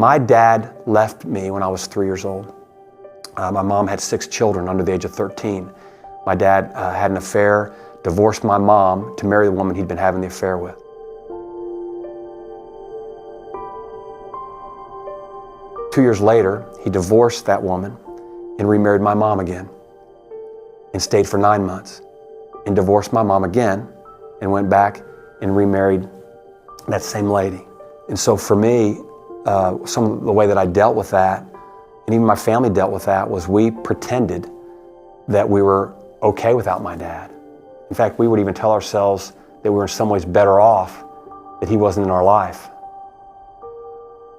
My dad left me when I was 3 years old. My mom had 6 children under the age of 13. My dad had an affair, divorced my mom to marry the woman he'd been having the affair with. Two years later, he divorced that woman and remarried my mom again and stayed for 9 months and divorced my mom again and went back and remarried that same lady. And so for me, some of the way that I dealt with that, and even my family dealt with that, was we pretended that we were okay without my dad. In fact, we would even tell ourselves that we were in some ways better off that he wasn't in our life.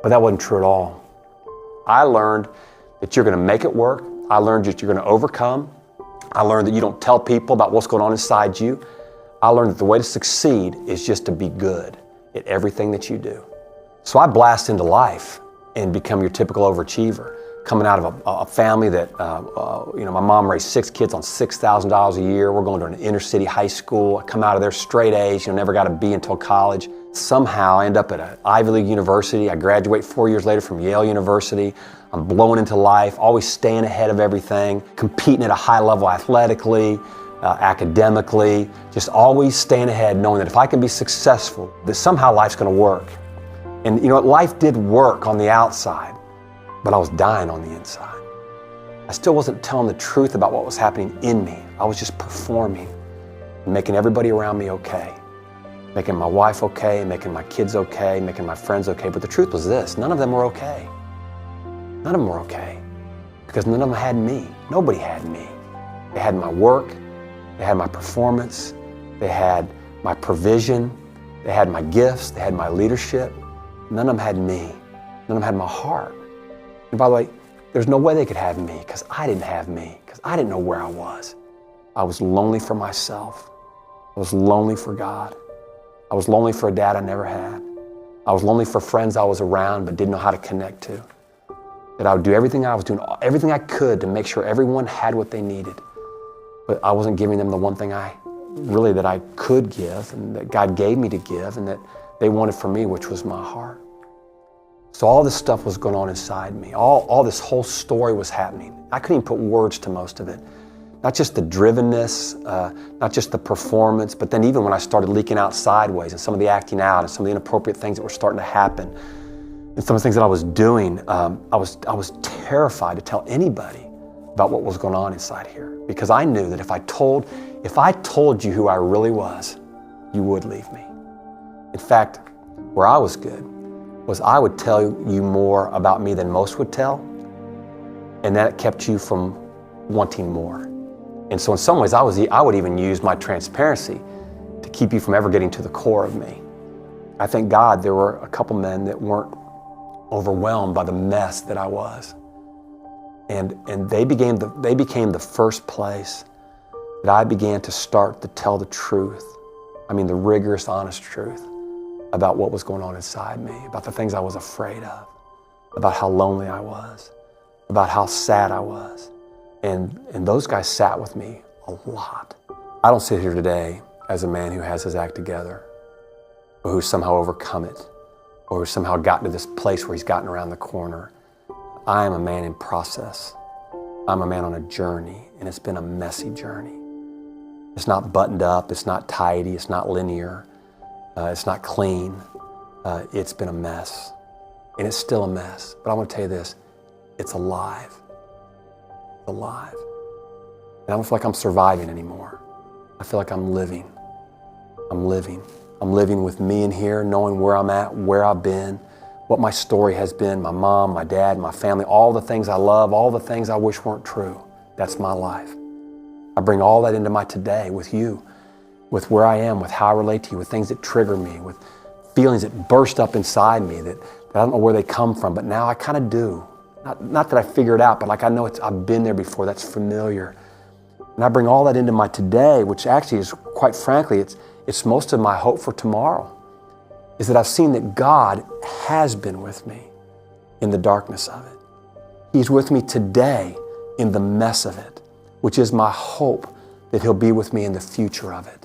But that wasn't true at all. I learned that you're going to make it work. I learned that you're going to overcome. I learned that you don't tell people about what's going on inside you. I learned that the way to succeed is just to be good at everything that you do. So I blast into life and become your typical overachiever, coming out of a family that, my mom raised 6 kids on $6,000 a year. We're going to an inner city high school. I come out of there straight A's, never got a B until college. Somehow I end up at an Ivy League university. I graduate 4 years later from Yale University. I'm blowing into life, always staying ahead of everything, competing at a high level athletically, academically, just always staying ahead, knowing that if I can be successful, that somehow life's going to work. And you know what, life did work on the outside, but I was dying on the inside. I still wasn't telling the truth about what was happening in me. I was just performing, making everybody around me okay, making my wife okay, making my kids okay, making my friends okay. But the truth was this: none of them were okay. None of them were okay, because none of them had me. Nobody had me. They had my work, they had my performance, they had my provision, they had my gifts, they had my leadership. None of them had me. None of them had my heart. And by the way, there's no way they could have me, because I didn't have me, because I didn't know where I was. I was lonely for myself. I was lonely for God. I was lonely for a dad I never had. I was lonely for friends I was around but didn't know how to connect to. That I would do everything I was doing, everything I could to make sure everyone had what they needed. But I wasn't giving them the one thing that I could give, and that God gave me to give, and that they wanted from me, which was my heart. So all this stuff was going on inside me. All this whole story was happening. I couldn't even put words to most of it. Not just the drivenness, not just the performance, but then even when I started leaking out sideways, and some of the acting out, and some of the inappropriate things that were starting to happen, and some of the things that I was doing, I was terrified to tell anybody about what was going on inside here, because I knew that if I told you who I really was, you would leave me. In fact, where I was good was I would tell you more about me than most would tell, and that kept you from wanting more. And so in some ways, I would even use my transparency to keep you from ever getting to the core of me. I thank God there were a couple men that weren't overwhelmed by the mess that I was. And they became the first place that I began to start to tell the truth. I mean, the rigorous, honest truth about what was going on inside me, about the things I was afraid of, about how lonely I was, about how sad I was. And those guys sat with me a lot. I don't sit here today as a man who has his act together, or who's somehow overcome it, or who's somehow gotten to this place where he's gotten around the corner. I am a man in process. I'm a man on a journey, and it's been a messy journey. It's not buttoned up, it's not tidy, it's not linear, it's not clean. It's been a mess, and it's still a mess. But I want to tell you this, it's alive. It's alive. And I don't feel like I'm surviving anymore. I feel like I'm living. I'm living. I'm living with me in here, knowing where I'm at, where I've been, what my story has been, my mom, my dad, my family, all the things I love, all the things I wish weren't true. That's my life. I bring all that into my today with you, with where I am, with how I relate to you, with things that trigger me, with feelings that burst up inside me that I don't know where they come from, but now I kind of do. Not that I figure it out, but like I know I've been there before, that's familiar. And I bring all that into my today, which actually is, quite frankly, it's most of my hope for tomorrow, is that I've seen that God has been with me in the darkness of it. He's with me today in the mess of it, which is my hope that He'll be with me in the future of it.